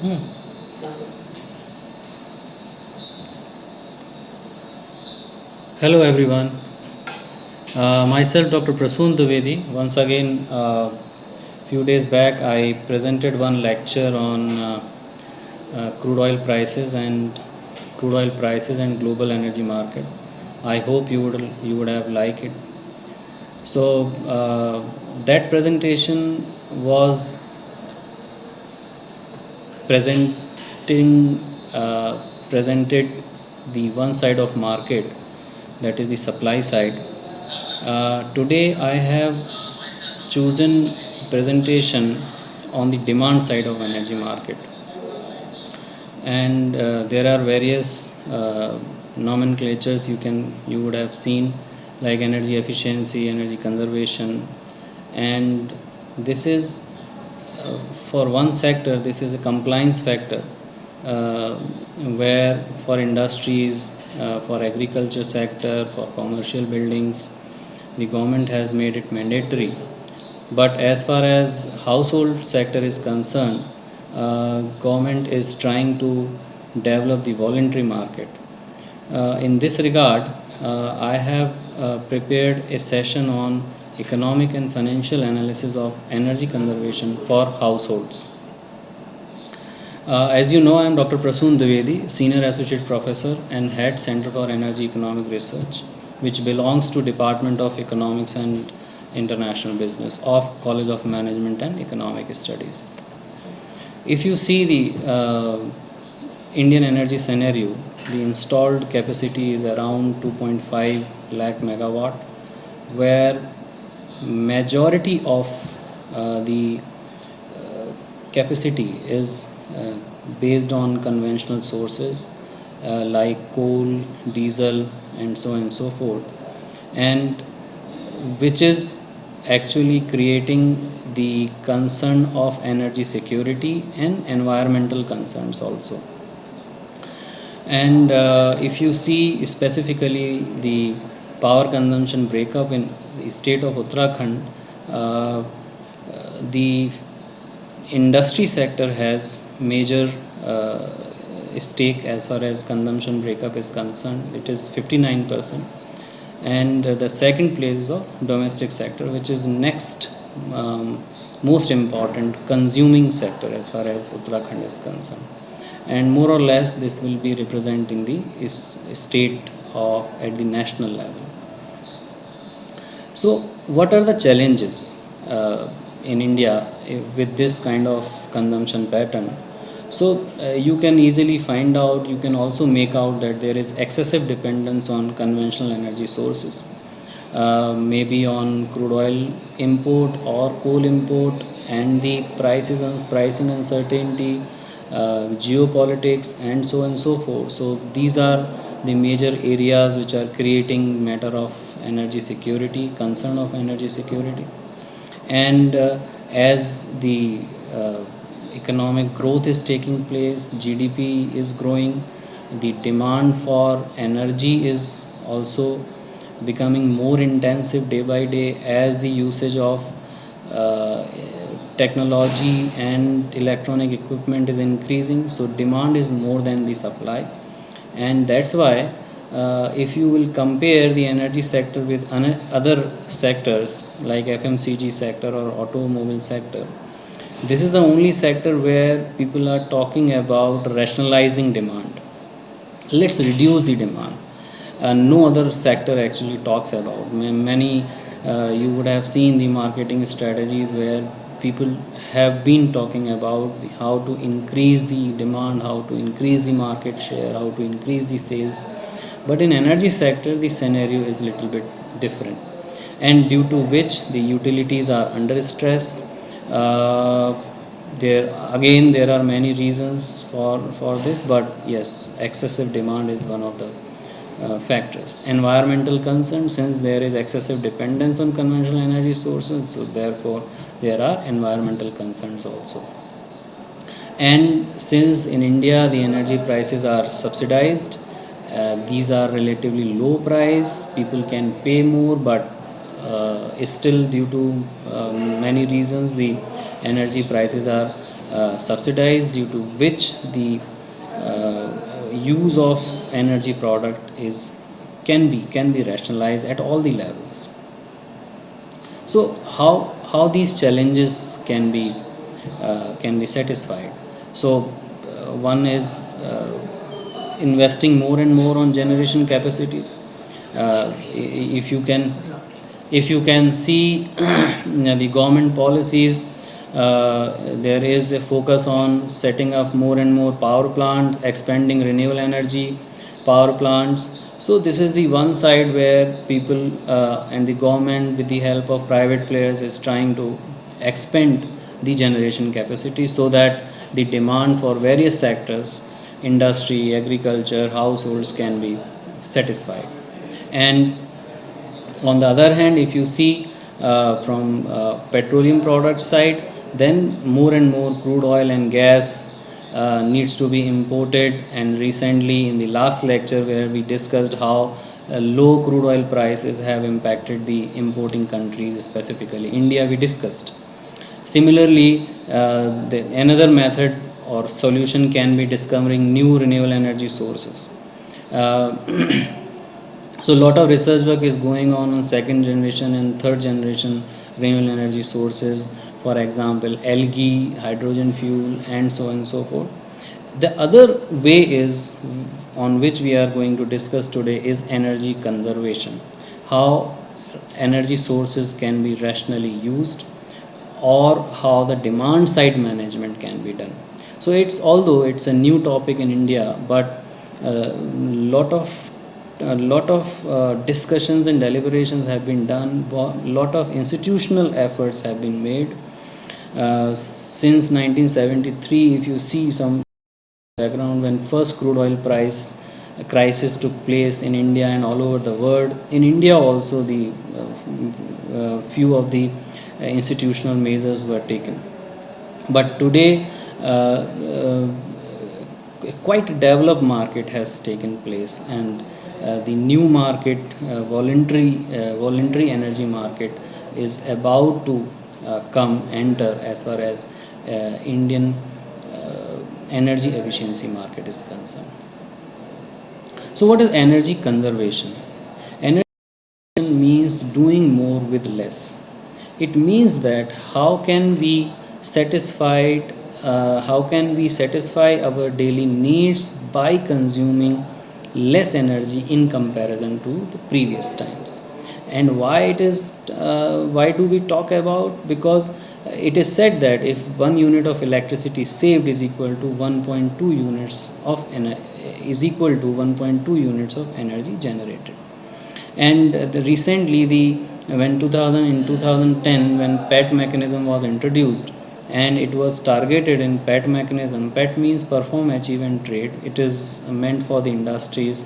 Hmm. Hello everyone. Myself Dr. Prasoom Dwivedi. Once again, few days back I presented one lecture on crude oil prices and global energy market. I hope you would have liked it. So that presentation was presenting presented the one side of market, that is the supply side. Today I have chosen presentation on the demand side of energy market, and there are various nomenclatures you would have seen, like energy efficiency, energy conservation. And this is for one sector, this is a compliance factor, uh, where for industries, for agriculture sector, for commercial buildings, the government has made it mandatory. But as far as household sector is concerned, government is trying to develop the voluntary market. In this regard, I have prepared a session on economic and financial analysis of energy conservation for households. As you know, I am Dr. Prasoom Dwivedi, Senior Associate Professor and Head Center for Energy Economic Research, which belongs to Department of Economics and International Business of College of Management and Economic Studies. If you see the Indian energy scenario, the installed capacity is around 2.5 lakh megawatt, where majority of the capacity is based on conventional sources like coal, diesel, and so on and so forth, and which is actually creating the concern of energy security and environmental concerns also. And if you see specifically the power consumption breakup in the state of Uttarakhand, the industry sector has major stake as far as consumption breakup is concerned. It is 59%. And the second place is of domestic sector, which is next most important consuming sector as far as Uttarakhand is concerned. And more or less this will be representing the state of at the national level. So what are the challenges in India with this kind of consumption pattern? So you can easily find out, you can also make out that there is excessive dependence on conventional energy sources, maybe on crude oil import or coal import, and the pricing uncertainty, geopolitics, and so on and so forth. So these are the major areas which are creating matter of energy security, concern of energy security. And as the economic growth is taking place, GDP is growing, the demand for energy is also becoming more intensive day by day as the usage of uh, technology and electronic equipment is increasing. So demand is more than the supply, and that's why if you will compare the energy sector with other sectors like FMCG sector or automobile sector, this is the only sector where people are talking about rationalizing demand. Let's reduce the demand. No other sector actually talks about. Many you would have seen the marketing strategies where people have been talking about how to increase the demand, how to increase the market share, how to increase the sales. But in energy sector the scenario is little bit different, and due to which the utilities are under stress. There are many reasons for this, but yes, excessive demand is one of the factors. Environmental concerns, since there is excessive dependence on conventional energy sources, so therefore there are environmental concerns also. And since in India the energy prices are subsidized, these are relatively low price, people can pay more, but still due to many reasons the energy prices are subsidized, due to which the use of energy product is can be rationalized at all the levels. So how these challenges can be satisfied? So one is investing more and more on generation capacities. If you can, if you can see the government policies, there is a focus on setting up more and more power plants, expanding renewable energy power plants. So this is the one side where people and the government with the help of private players is trying to expand the generation capacity, so that the demand for various sectors, industry, agriculture, households, can be satisfied. And on the other hand, if you see from petroleum products side, then more and more crude oil and gas needs to be imported. And recently in the last lecture where we discussed how low crude oil prices have impacted the importing countries, specifically India, we discussed. Similarly, another method or solution can be discovering new renewable energy sources. uh, so a lot of research work is going on second generation and third generation renewable energy sources, for example algae, hydrogen fuel, and so on and so forth. The other way is, on which we are going to discuss today, is energy conservation. How energy sources can be rationally used, or how the demand side management can be done. So it's, although it's a new topic in India, but a lot of discussions and deliberations have been done. Lot of institutional efforts have been made since 1973. If you see some background, when first crude oil price crisis took place in India and all over the world, in India also the few of the institutional measures were taken. But today quite a developed market has taken place, and the new market, voluntary energy market, is about to come enter, as far as Indian energy efficiency market is concerned. So what is energy conservation? Energy means doing more with less. It means that how can we satisfy our daily needs by consuming less energy in comparison to the previous times. And why it is why do we talk about? Because it is said that if 1 unit of electricity saved is equal to 1.2 units of is equal to 1.2 units of energy generated. And recently, when 2000 in 2010, when PET mechanism was introduced, and it was targeted in PET mechanism. PET means perform, achieve, and trade. It is meant for the industries.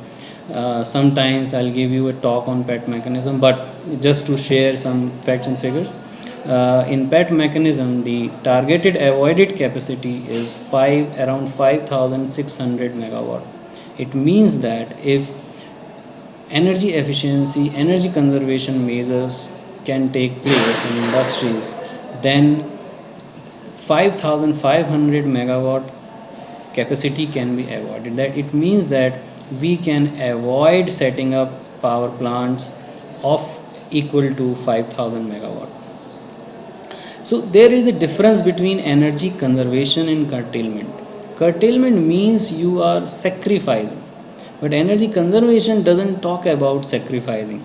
Sometimes I'll give you a talk on PET mechanism, but just to share some facts and figures. In PET mechanism, the targeted avoided capacity is around 5,600 megawatt. It means that if energy efficiency, energy conservation measures can take place in industries, then 5,500 megawatt capacity can be avoided. That it means that we can avoid setting up power plants of equal to 5,000 megawatt. So there is a difference between energy conservation and curtailment. Curtailment means you are sacrificing, but energy conservation doesn't talk about sacrificing.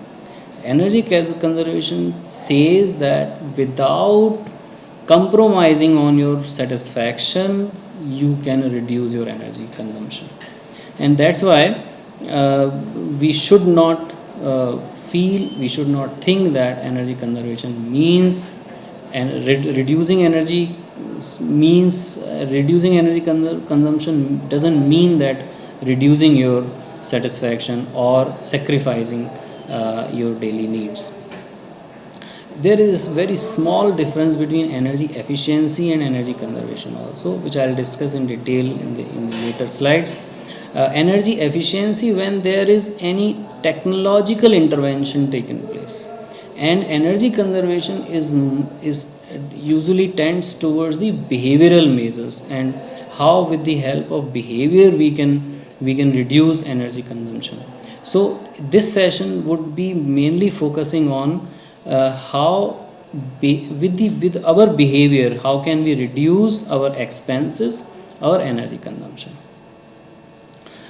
Energy conservation says that without compromising on your satisfaction, you can reduce your energy consumption. And that's why we should not we should not think that energy conservation means and reducing energy means reducing energy consumption doesn't mean that reducing your satisfaction or sacrificing your daily needs. There is very small difference between energy efficiency and energy conservation also, which I'll discuss in detail in the later slides. Energy efficiency, when there is any technological intervention taken place, and energy conservation is usually tends towards the behavioral measures, and how with the help of behavior we can reduce energy consumption. So this session would be mainly focusing on how with our behavior, how can we reduce our expenses, our energy consumption.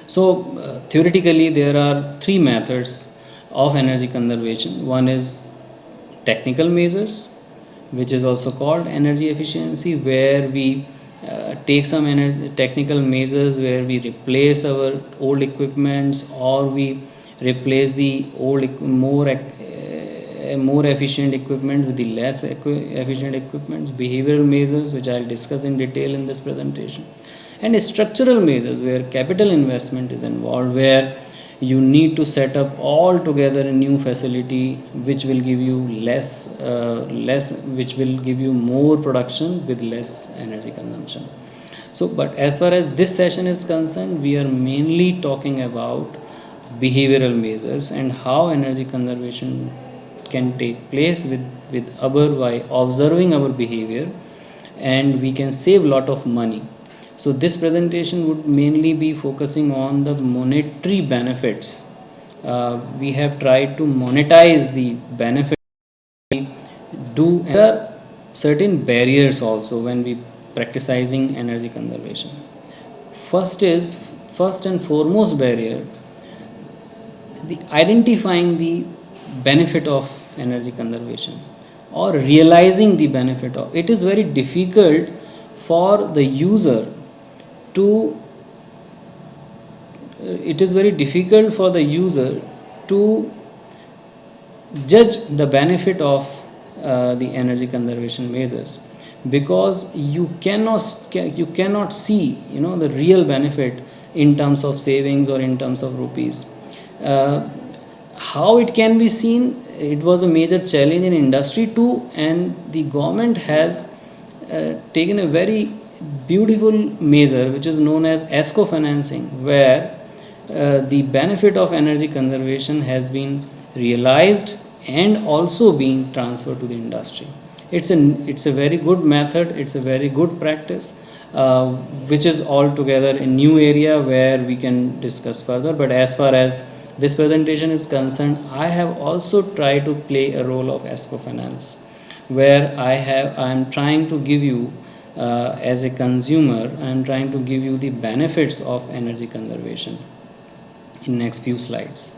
So theoretically there are three methods of energy conservation. One is technical measures, which is also called energy efficiency, where we take some energy technical measures where we replace our old equipments, or we replace the more efficient equipment with the less efficient equipments. Behavioral measures, which I'll discuss in detail in this presentation, and structural measures where capital investment is involved, where you need to set up all together a new facility which will give you which will give you more production with less energy consumption. So but as far as this session is concerned, we are mainly talking about behavioral measures and how energy conservation can take place with our by observing our behavior, and we can save lot of money. So this presentation would mainly be focusing on the monetary benefits. We have tried to monetize the benefit. There are certain barriers also when we practicing energy conservation. First and foremost barrier, the identifying the benefit of energy conservation or realizing the benefit of it is very difficult for the user to it is very difficult for the user to judge the benefit of the energy conservation measures, because you cannot see the real benefit in terms of savings or in terms of rupees. How it can be seen, it was a major challenge in industry too, and the government has taken a very beautiful measure which is known as ESCO financing, where the benefit of energy conservation has been realized and also being transferred to the industry. It's a very good method, it's a very good practice, which is altogether a new area where we can discuss further. But as far as this presentation is concerned, I have also tried to play a role of ESCO finance, where I am trying to give you as a consumer, I am trying to give you the benefits of energy conservation in next few slides.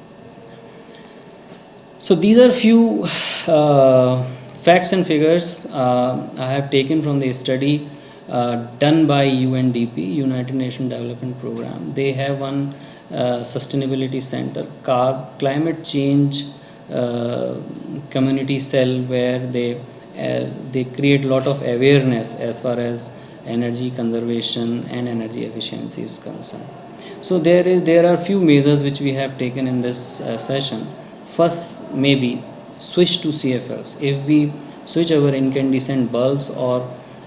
So these are few facts and figures I have taken from the study done by UNDP, United Nations Development Program. They have one sustainability center, climate change community cell, where they create lot of awareness as far as energy conservation and energy efficiency is concerned. So there are few measures which we have taken in this session. First, maybe switch to CFLs. If we switch our incandescent bulbs or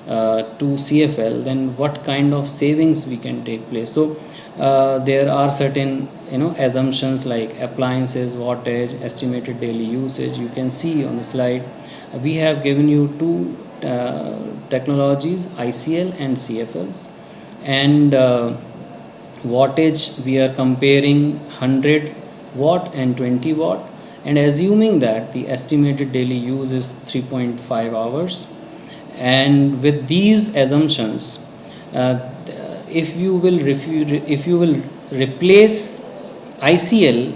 to CFL, then what kind of savings we can take place? So there are certain assumptions like appliances, wattage, estimated daily usage. You can see on the slide we have given you two technologies, ICL and CFLs, and wattage we are comparing 100 watt and 20 watt, and assuming that the estimated daily use is 3.5 hours. And with these assumptions, if you will replace ICL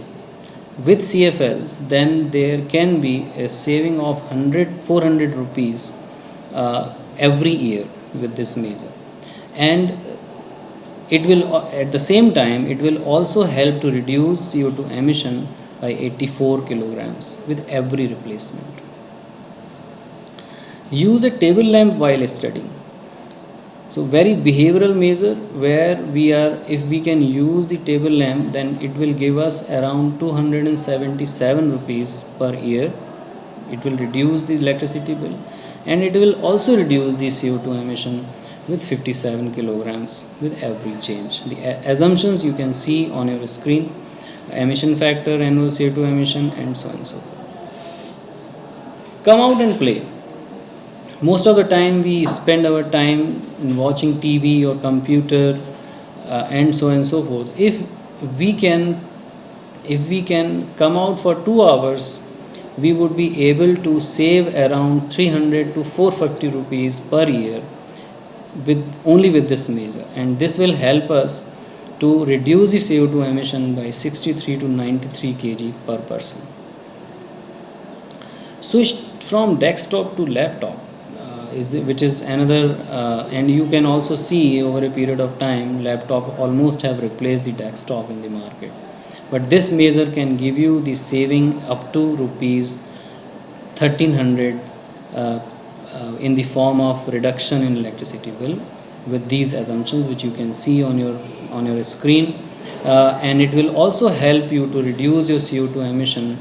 with CFLs, then there can be a saving of 400 rupees every year with this measure, and it will at the same time it will also help to reduce CO2 emission by 84 kilograms with every replacement. Use a table lamp while studying. So very behavioral measure, where if we can use the table lamp, then it will give us around 277 rupees per year. It will reduce the electricity bill, and it will also reduce the CO2 emission with 57 kilograms with every change. The assumptions you can see on your screen: emission factor, annual CO2 emission, and so on and so forth. Come out and play. Most of the time we spend our time in watching TV or computer, and so on and so forth. We can if we can come out for 2 hours, we would be able to save around 300 to 450 rupees per year with this measure, and this will help us to reduce the CO2 emission by 63 to 93 kg per person. Switch from desktop to laptop, which is another, and you can also see over a period of time laptop almost have replaced the desktop in the market. But this measure can give you the saving up to rupees 1300, in the form of reduction in electricity bill, with these assumptions which you can see on your screen, and it will also help you to reduce your CO2 emission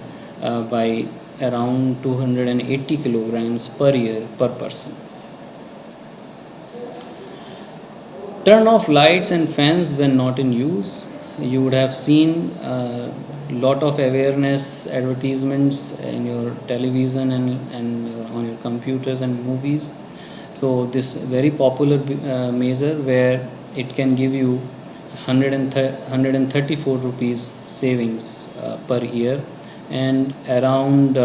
by around 280 kilograms per year per person. Turn off lights and fans when not in use. You would have seen a lot of awareness advertisements in your television and on your computers and movies. So this very popular measure where it can give you 134 rupees savings per year, and around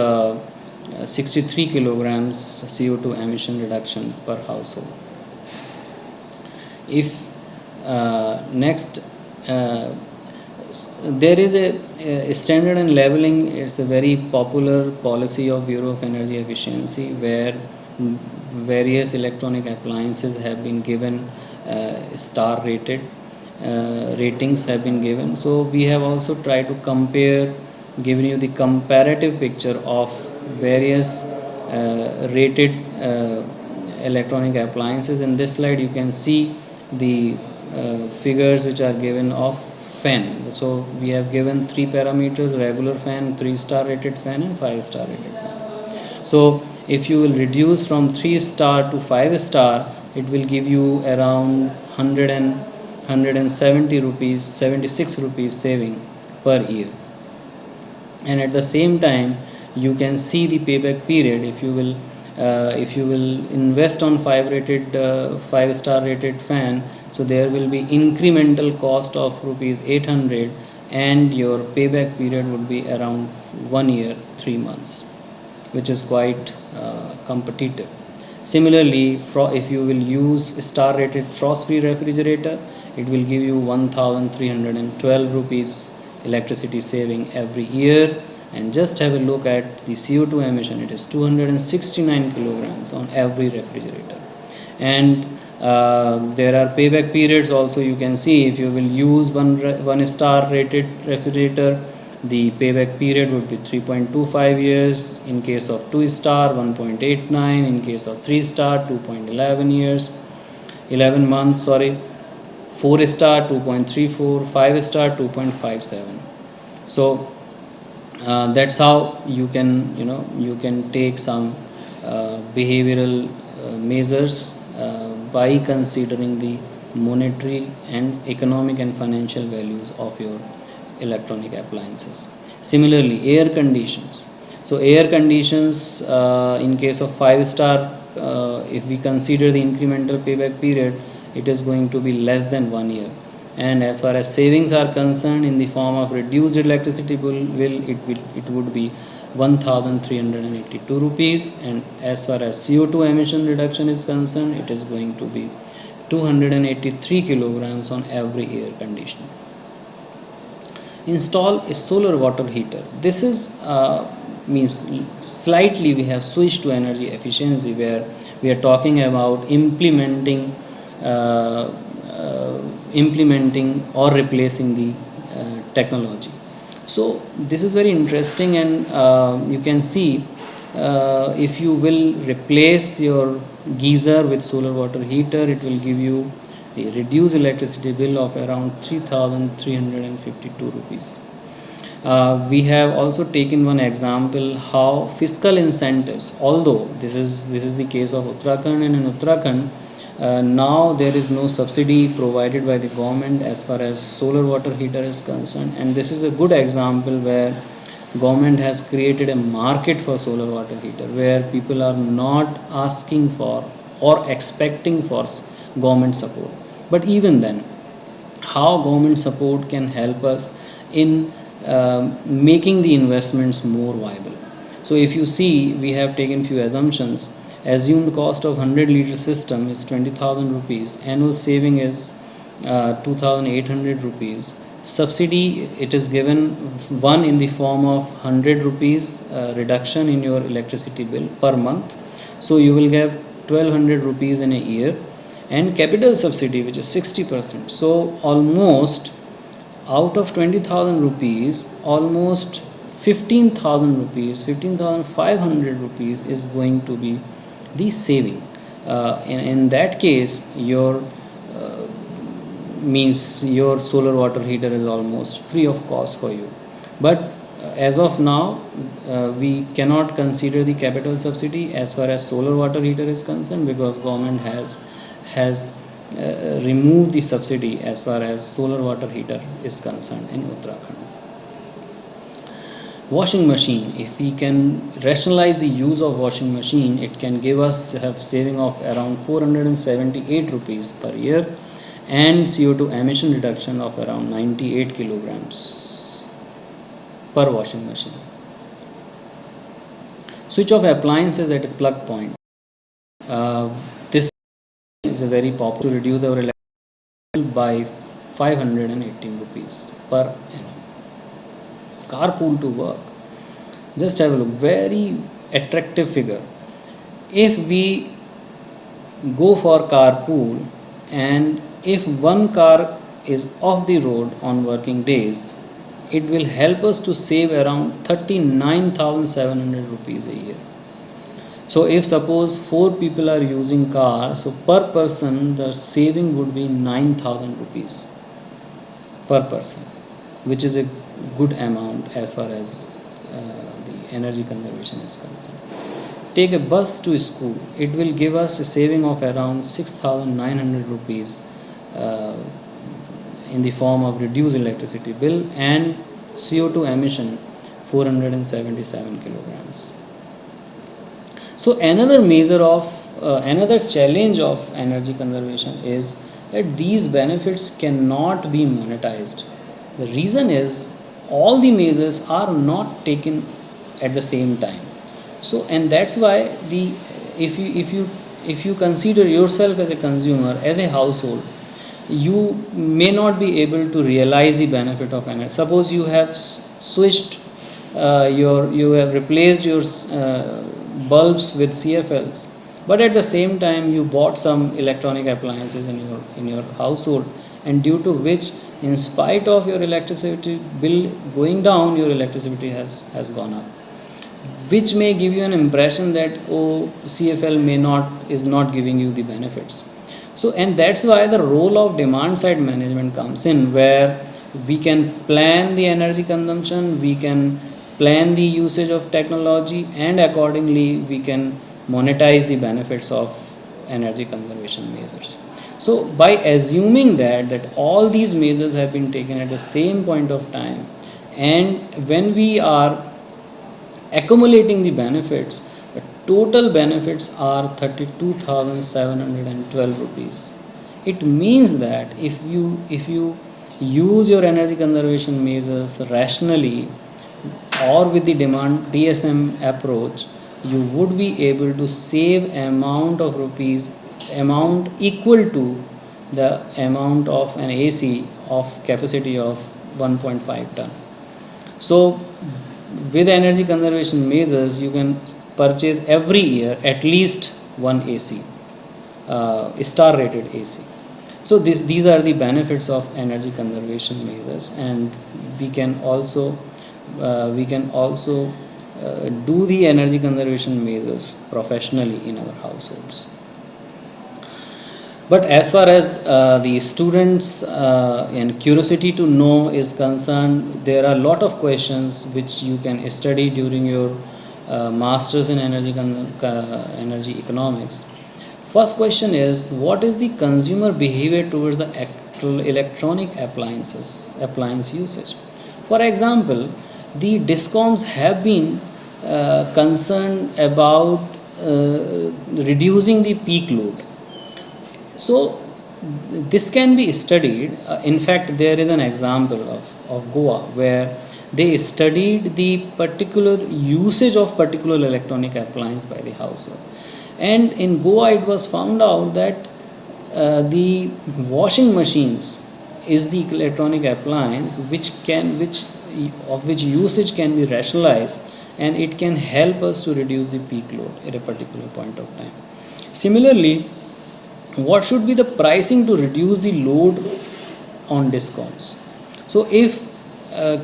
63 kilograms CO2 emission reduction per household. If next there is a standard and leveling, it's a very popular policy of Bureau of Energy Efficiency, where various electronic appliances have been given star rated ratings have been given. So we have also tried to compare, giving you the comparative picture of various rated electronic appliances. In this slide you can see the figures which are given of fan. So we have given 3 parameters: regular fan, 3-star rated fan, and 5-star rated fan. So if you will reduce from 3-star to 5-star, it will give you around 170 rupees 76 rupees saving per year. And at the same time you can see the payback period. If you will invest on 5-star rated fan, so there will be incremental cost of rupees 800, and your payback period would be around 1 year 3 months, which is quite competitive. Similarly, if you will use star rated frost free refrigerator, it will give you 1312 rupees electricity saving every year. And just have a look at the CO2 emission. It is 269 kilograms on every refrigerator. And there are payback periods also. You can see if you will use 1-star rated refrigerator, the payback period would be 3.25 years. In case of 2-star, 1.89. In case of 3-star, 2.11 years, 11 months, 4-star, 2.34. 5-star, 2.57. So that's how you can take some behavioral measures by considering the monetary and economic and financial values of your electronic appliances. Similarly, air conditions. So air conditions, in case of 5-star, if we consider the incremental payback period, it is going to be less than 1 year. And as far as savings are concerned, in the form of reduced electricity bill, it would be 1382 rupees. And as far as CO2 emission reduction is concerned, it is going to be 283 kilograms on every air conditioner. Install a solar water heater. This is means slightly we have switched to energy efficiency, where we are talking about implementing or replacing the technology. So this is very interesting, and you can see if you will replace your geyser with solar water heater, it will give you the reduced electricity bill of around 3352 rupees. We have also taken one example how fiscal incentives, although this is the case of Uttarakhand, and in Uttarakhand now there is no subsidy provided by the government as far as solar water heater is concerned. And this is a good example where government has created a market for solar water heater where people are not asking for or expecting for government support. But even then, how government support can help us in making the investments more viable. So if you see, we have taken few assumptions. Assumed cost of 100-liter system is 20,000 rupees. Annual saving is 2,800 rupees. Subsidy, it is given one in the form of 100 rupees reduction in your electricity bill per month. So you will get 1200 rupees in a year, and capital subsidy which is 60%. So almost out of 20,000 rupees, almost 15,000 rupees, 15,500 rupees is going to be the saving. In that case, your means your solar water heater is almost free of cost for you. But as of now, we cannot consider the capital subsidy as far as solar water heater is concerned, because government has removed the subsidy as far as solar water heater is concerned in Uttarakhand. Washing machine, if we can rationalize the use of washing machine, it can give us have saving of around 478 rupees per year, and CO2 emission reduction of around 98 kilograms per washing machine. Switch off appliances at a plug point. This is a very popular to reduce our electricity bill by 518 rupees per annum. Carpool to work. Just have a look. Very attractive figure. If we go for carpool, and if one car is off the road on working days, it will help us to save around 39,700 rupees a year. So if suppose 4 people are using car, so per person the saving would be 9,000 rupees per person, which is a good amount as far as the energy conservation is concerned. Take a bus to school, it will give us a saving of around 6,900 rupees in the form of reduced electricity bill and CO2 emission 477 kilograms. So another measure of another challenge of energy conservation is that these benefits cannot be monetized. The reason is all the measures are not taken at the same time. So, and that's why the if you consider yourself as a consumer, as a household, you may not be able to realize the benefit of energy. Suppose you have switched you have replaced your bulbs with CFLs, but at the same time you bought some electronic appliances in your household, and due to which, in spite of your electricity bill going down, your electricity has gone up, which may give you an impression that CFL is not giving you the benefits. So, and that's why the role of demand side management comes in, where we can plan the energy consumption, we can plan the usage of technology, and accordingly we can monetize the benefits of energy conservation measures. So by assuming that all these measures have been taken at the same point of time, and when we are accumulating the benefits, the total benefits are 32,712 rupees. It means that if you use your energy conservation measures rationally or with the demand DSM approach, you would be able to save amount of rupees, amount equal to the amount of an AC of capacity of 1.5 ton. So with energy conservation measures, you can purchase every year at least one AC, star rated AC. So these are the benefits of energy conservation measures, and we can also do the energy conservation measures professionally in our households. But as far as the students and curiosity to know is concerned, there are a lot of questions which you can study during your masters in energy economics. First question is, what is the consumer behavior towards the electronic appliance usage? For example, the discoms have been concerned about reducing the peak load. So this can be studied. In fact, there is an example of Goa where they studied the particular usage of particular electronic appliance by the household. And in Goa, it was found out that the washing machines is the electronic appliance which usage can be rationalized, and it can help us to reduce the peak load at a particular point of time. Similarly, what should be the pricing to reduce the load on discoms? So if uh,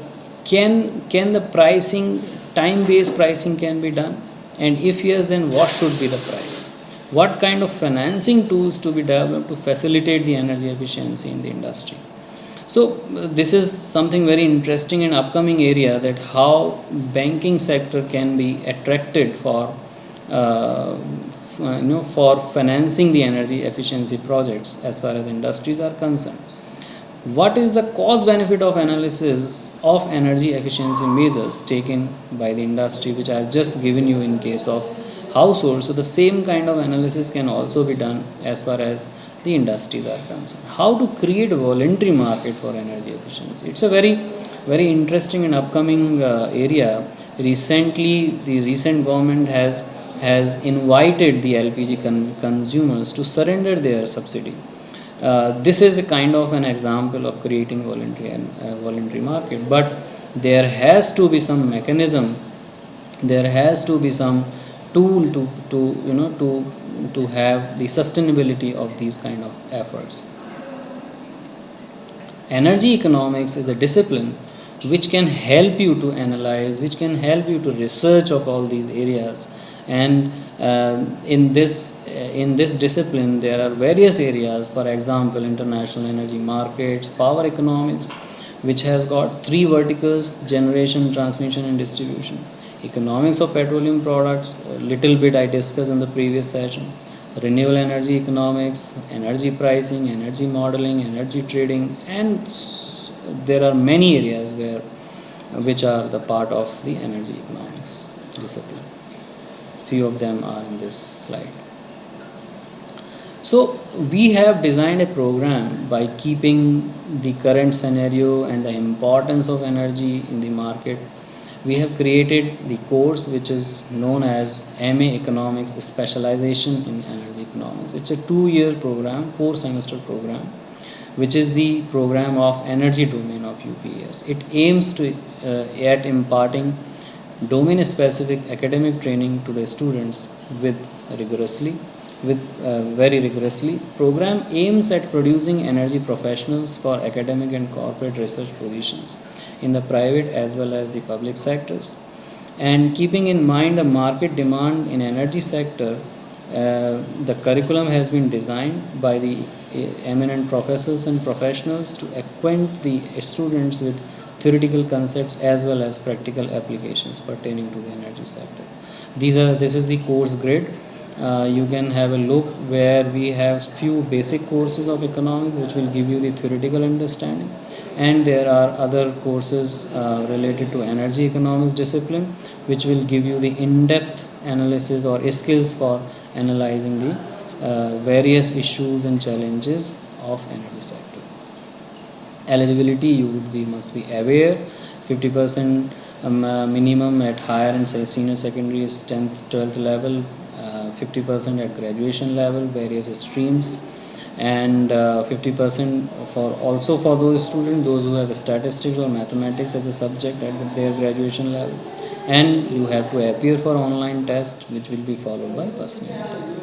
can the pricing, time based pricing can be done, and if yes, then what should be the price? What kind of financing tools to be developed to facilitate the energy efficiency in the industry? So this is something very interesting and upcoming area, that how banking sector can be attracted for for financing the energy efficiency projects as far as industries are concerned. What is the cost benefit of analysis of energy efficiency measures taken by the industry, which I have just given you in case of households? So the same kind of analysis can also be done as far as the industries are concerned. How to create a voluntary market for energy efficiency? It's a very interesting and upcoming area. Recently, the recent government has invited the LPG consumers to surrender their subsidy. This is a kind of an example of creating voluntary market, but there has to be some mechanism, there has to be some tool to to have the sustainability of these kind of efforts. Energy economics is a discipline which can help you to analyze, which can help you to research of all these areas. And in this discipline there are various areas. For example, international energy markets, power economics, which has got three verticals: generation, transmission and distribution. Economics of petroleum products, a little bit I discussed in the previous session. Renewable energy economics, energy pricing, energy modeling, energy trading, and there are many areas which are the part of the energy economics discipline. Few of them are in this slide. So we have designed a program by keeping the current scenario and the importance of energy in the market. We have created the course which is known as MA Economics Specialization in Energy Economics. It's a 2-year program, 4-semester program, which is the program of energy domain of UPES. It aims to at imparting domain specific academic training to the students with very rigorously. Program aims at producing energy professionals for academic and corporate research positions in the private as well as the public sectors. And keeping in mind the market demand in energy sector, the curriculum has been designed by the eminent professors and professionals to acquaint the students with theoretical concepts as well as practical applications pertaining to the energy sector. This is the course grid. You can have a look where we have few basic courses of economics which will give you the theoretical understanding, and there are other courses related to energy economics discipline which will give you the in-depth analysis or skills for analyzing the various issues and challenges of energy sector. Eligibility, you must be aware, 50% minimum at higher and senior secondary is 10th 12th level, 50% at graduation level, various streams, and 50% for also for those students those who have statistics or mathematics as a subject at their graduation level. And you have to appear for online test which will be followed by personal interview.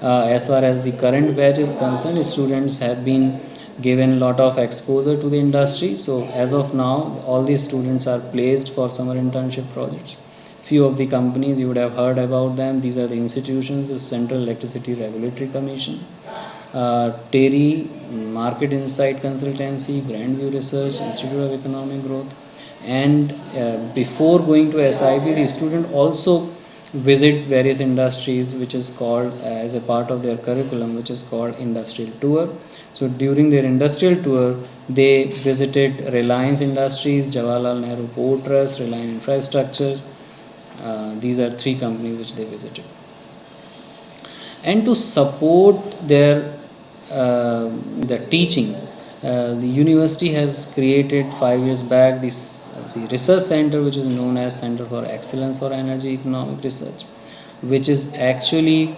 As far as the current batch is concerned, students have been given a lot of exposure to the industry. So as of now, all these students are placed for summer internship projects. Few of the companies you would have heard about them. These are the institutions: the Central Electricity Regulatory Commission, TERI, Market Insight Consultancy, Grandview Research, Institute of Economic Growth. And before going to SIB, the student also visit various industries, which is called as a part of their curriculum, which is called industrial tour. So during their industrial tour, they visited Reliance Industries, Jawaharlal Nehru Port Trust, Reliance Infrastructure. These are three companies which they visited. And to support their the teaching, the university has created 5 years back this the research center, which is known as Center for Excellence for Energy Economic Research, which is actually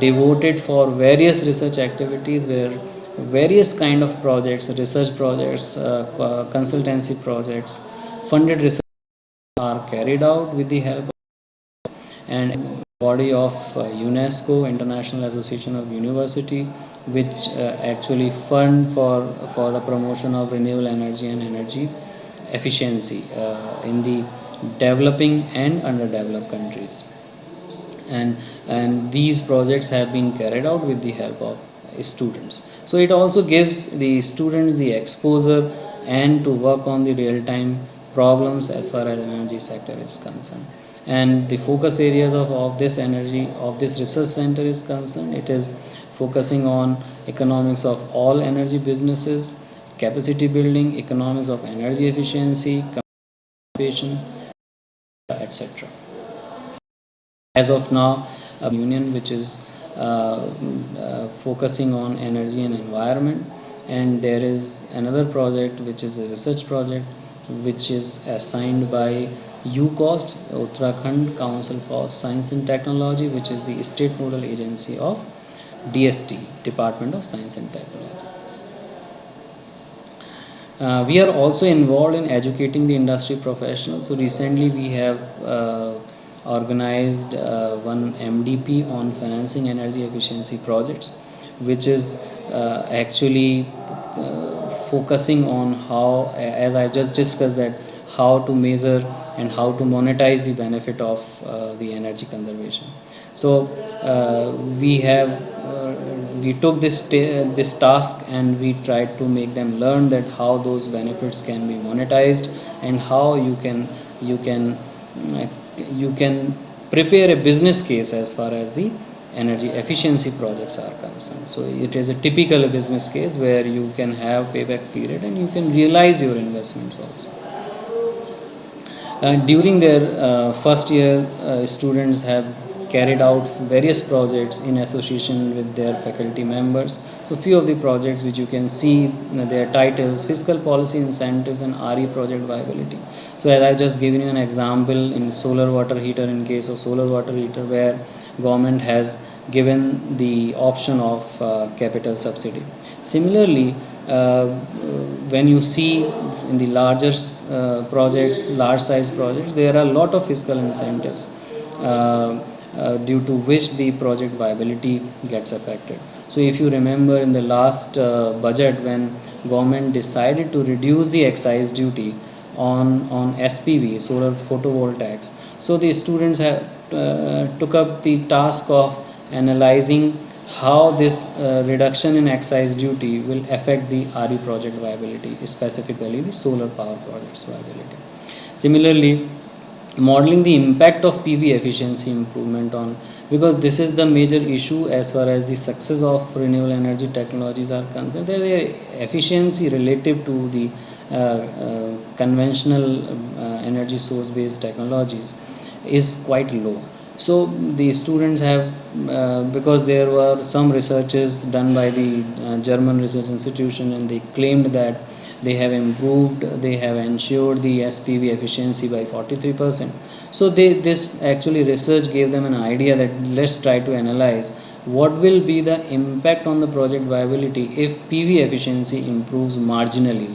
devoted for various research activities, where various kind of projects, research projects, consultancy projects, funded research are carried out with the help and body of UNESCO, International Association of University, which actually fund for the promotion of renewable energy and energy efficiency in the developing and underdeveloped countries. And these projects have been carried out with the help of students. So it also gives the students the exposure and to work on the real time problems as far as energy sector is concerned. And the focus areas of this energy of this research center is concerned, it is focusing on economics of all energy businesses, capacity building, economics of energy efficiency, communication, etc. As of now, a union which is focusing on energy and environment, and there is another project which is a research project which is assigned by UCOST, Uttarakhand Council for Science and Technology, which is the state nodal agency of DST, Department of Science and Technology. We are also involved in educating the industry professionals. So recently we have organized one MDP on financing energy efficiency projects, which is actually focusing on how, as I just discussed, that how to measure and how to monetize the benefit of the energy conservation. So we took this task and we tried to make them learn that how those benefits can be monetized and how uh, you can prepare a business case as far as the energy efficiency projects are concerned. So it is a typical business case where you can have payback period and you can realize your investments also. During their first year, students have carried out various projects in association with their faculty members. So few of the projects which you can see their titles: fiscal policy incentives and RE project viability. So as I have just given you an example in solar water heater, in case of solar water heater, where government has given the option of capital subsidy. Similarly, when you see in the larger projects, large size projects, there are a lot of fiscal incentives due to which the project viability gets affected. So if you remember in the last budget, when government decided to reduce the excise duty on SPV, solar photovoltaics, so the students have took up the task of analyzing how this reduction in excise duty will affect the RE project viability, specifically the solar power projects viability. Similarly, modeling the impact of PV efficiency improvement on, because this is the major issue as far as the success of renewable energy technologies are concerned, their efficiency relative to the conventional energy source based technologies is quite low. So the students have because there were some researches done by the German research institution, and they claimed that they have improved, they have ensured the SPV efficiency by 43%. So this actually research gave them an idea that let's try to analyze what will be the impact on the project viability if PV efficiency improves marginally,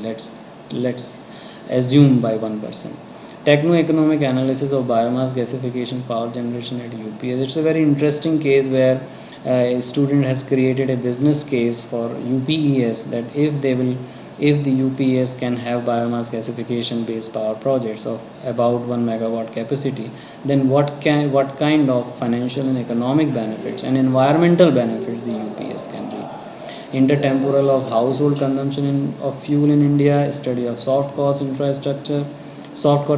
let's assume by 1%. Techno-economic analysis of biomass gasification power generation at UPES. It's a very interesting case where a student has created a business case for UPES, that if the UPES can have biomass gasification based power projects of about 1 megawatt capacity, then what kind of financial and economic benefits and environmental benefits the UPS can reap. Intertemporal of household consumption of fuel in India, study of soft cost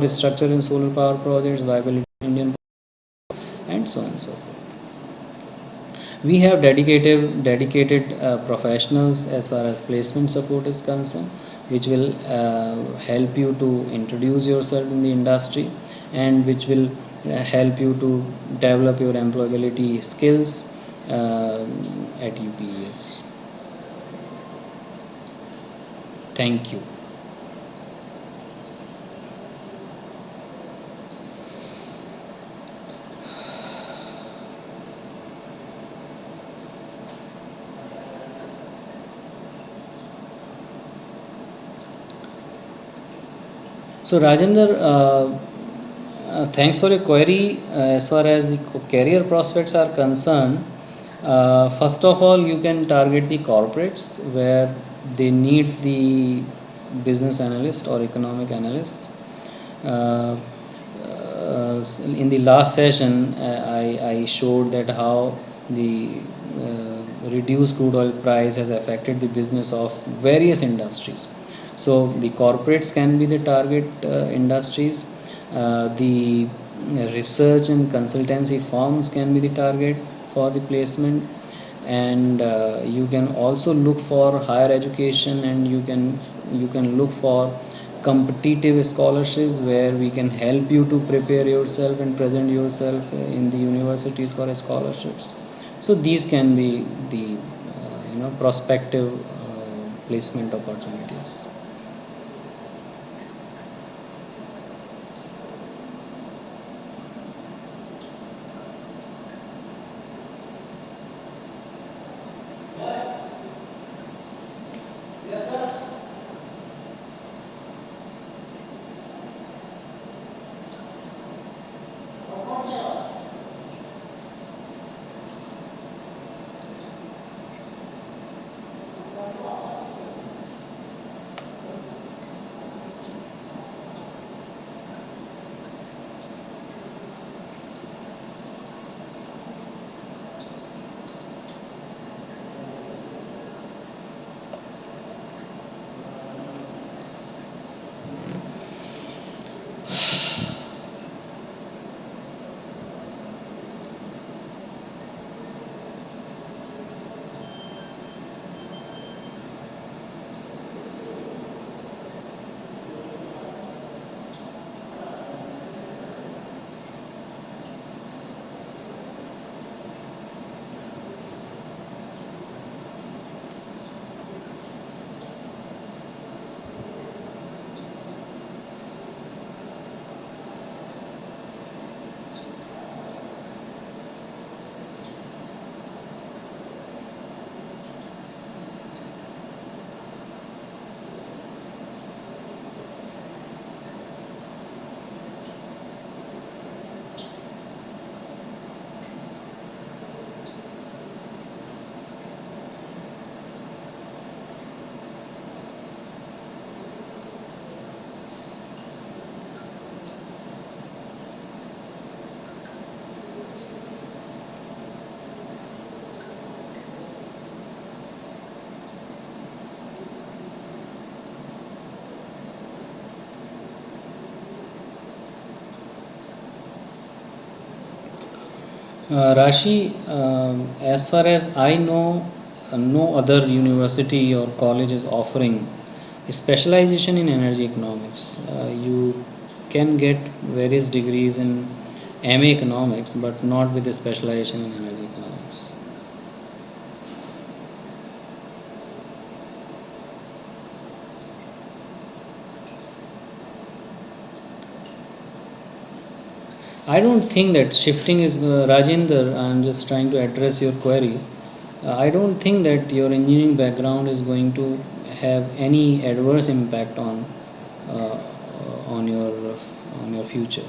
structure in solar power projects, viability of Indian. so on and so forth. We have dedicated professionals as far as placement support is concerned, which will help you to introduce yourself in the industry, and which will help you to develop your employability skills at UPES. Thank you. So Rajender, thanks for your query. As far as the career prospects are concerned, first of all, you can target the corporates where they need the business analyst or economic analyst. Uh, in the last session, I showed that how the reduced crude oil price has affected the business of various industries. So the corporates can be the target industries. The research and consultancy firms can be the target for the placement, and you can also look for higher education, and you can look for competitive scholarships where we can help you to prepare yourself and present yourself in the universities for scholarships. So these can be the prospective placement opportunities. Rashi, as far as I know, no other university or college is offering specialization in energy economics. You can get various degrees in MA economics, but not with a specialization in energy economics. I don't think that shifting is Rajender. I'm just trying to address your query. I don't think that your engineering background is going to have any adverse impact uh, on your future.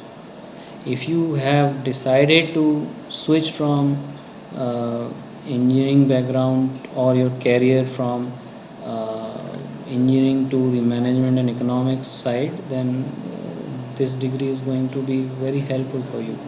If you have decided to switch from uh, engineering background or your career from engineering to the management and economics side, then this degree is going to be very helpful for you.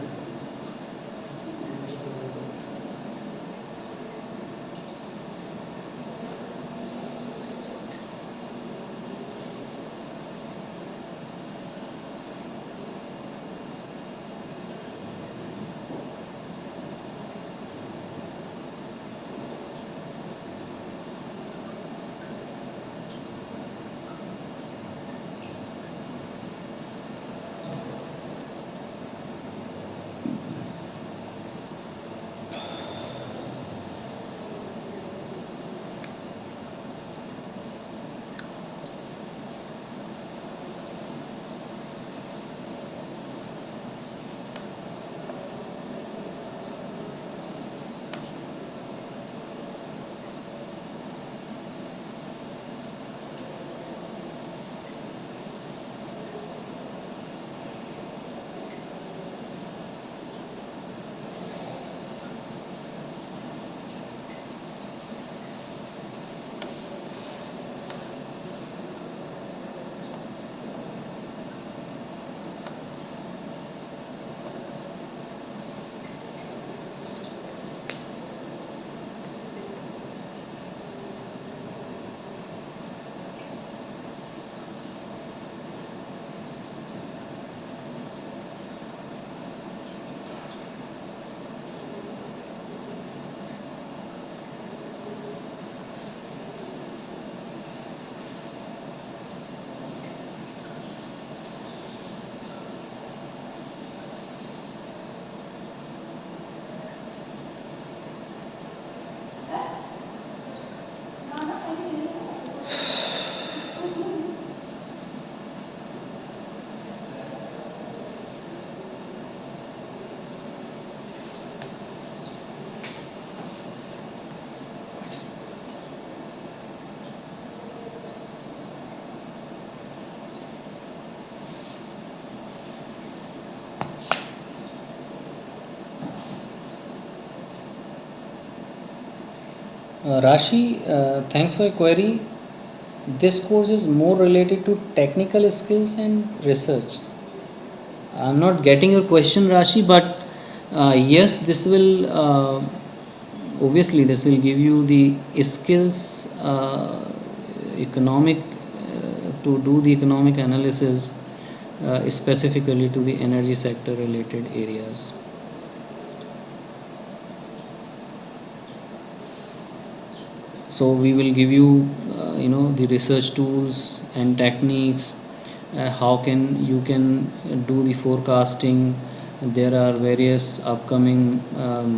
Rashi, thanks for your query. This course is more related to technical skills and research. I'm not getting your question, Rashi, but yes, this will obviously this will give you the skills economic to do the economic analysis specifically to the energy sector related areas. So we will give you the research tools and techniques, how can you can do the forecasting. There are various upcoming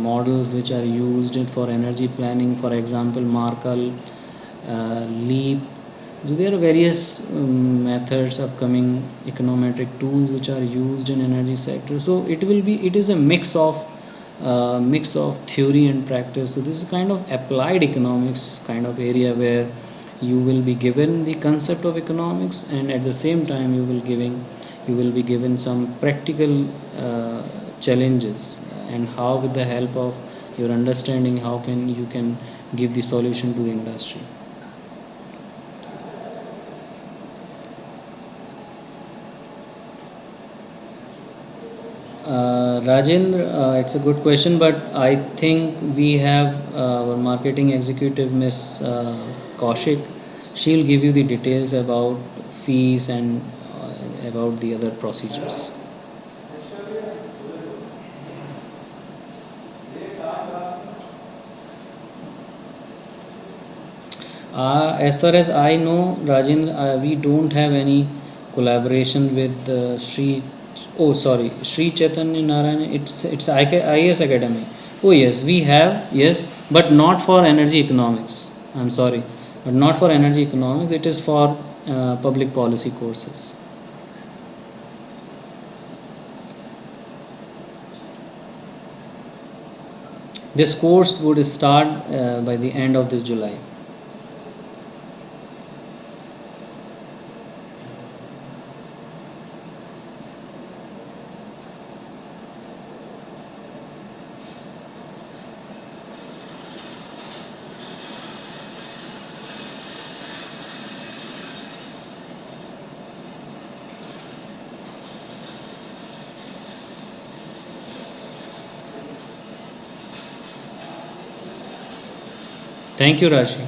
models which are used for energy planning, for example Markle, leap. So there are various methods, upcoming econometric tools which are used in energy sector. So it is a mix of theory and practice. So this is kind of applied economics kind of area where you will be given the concept of economics, and at the same time you will be given some practical challenges, and how with the help of your understanding how can you can give the solution to the industry. Rajendra, it's a good question, but I think we have our marketing executive, Miss Kaushik. She'll give you the details about fees and about the other procedures. As far as I know, Rajendra, we don't have any collaboration with Sri. Oh, sorry, Sri Chaitanya Narayan. It's IAS Academy. Oh yes, we have, yes, but not for energy economics. I'm sorry, but not for energy economics. It is for public policy courses. This course would start by the end of this July. Thank you, Rashi.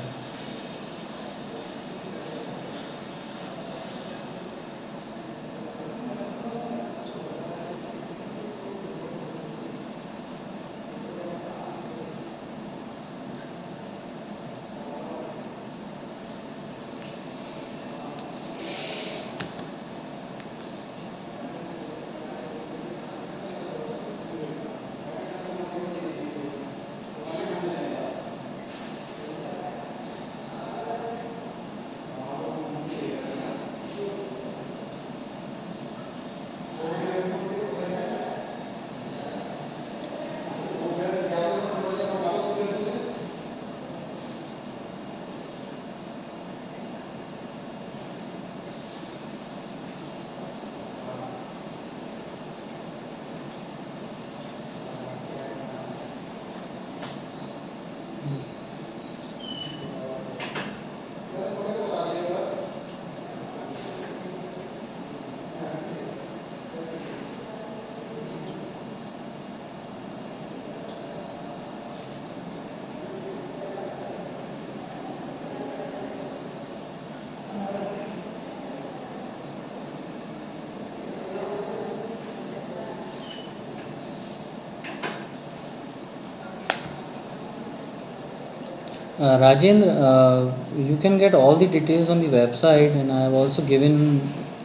Rajendra, you can get all the details on the website, and I have also given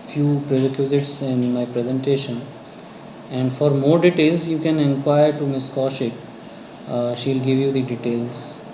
few prerequisites in my presentation. And for more details, you can inquire to Miss Kaushik. She'll give you the details.